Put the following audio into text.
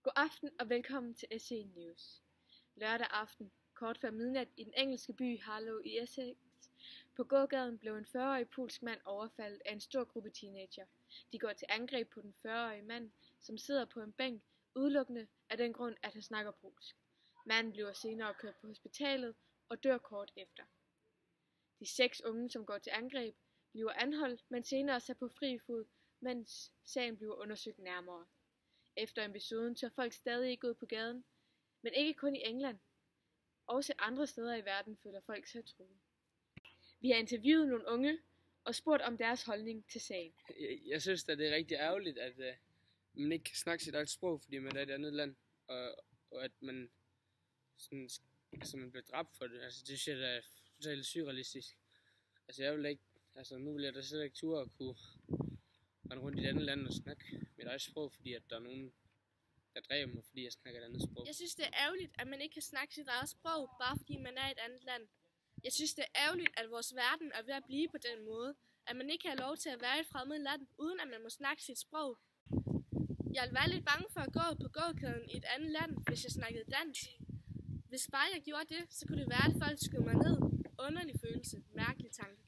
God aften og velkommen til SC News. Lørdag aften, kort før midnat i den engelske by Harlow i Essex, på gågaden blev en 40-årig polsk mand overfaldet af en stor gruppe teenager. De går til angreb på den 40-årige mand, som sidder på en bænk, udelukkende af den grund, at han snakker polsk. Manden bliver senere kørt på hospitalet og dør kort efter. De 6 unge, som går til angreb, bliver anholdt, men senere sat på fri fod, mens sagen bliver undersøgt nærmere. Efter episoden tør folk stadig ikke ud på gaden, men ikke kun i England. Også andre steder i verden føler folk sig truet. Vi har interviewet nogle unge og spurgt om deres holdning til sagen. Jeg synes at det er rigtig ærgerligt, at man ikke kan snakke sit eget sprog, fordi man er i et andet land, og at man, sådan, man bliver dræbt for det. Altså, det synes jeg er totalt surrealistisk. Altså, nu vil jeg da slet ikke turde at kunne rende rundt i et andet land og snakke mit eget sprog, fordi at der er nogen, der dræber mig, fordi jeg snakker et andet sprog. Jeg synes, det er ærgerligt, at man ikke kan snakke sit eget sprog, bare fordi man er i et andet land. Jeg synes, det er ærgerligt, at vores verden er ved at blive på den måde, at man ikke har lov til at være i et fremmed land, uden at man må snakke sit sprog. Jeg ville være lidt bange for at gå på gågaden i et andet land, hvis jeg snakkede dansk. Hvis bare jeg gjorde det, så kunne det være, at folk skød mig ned. Underlig følelse. Mærkelig tanke.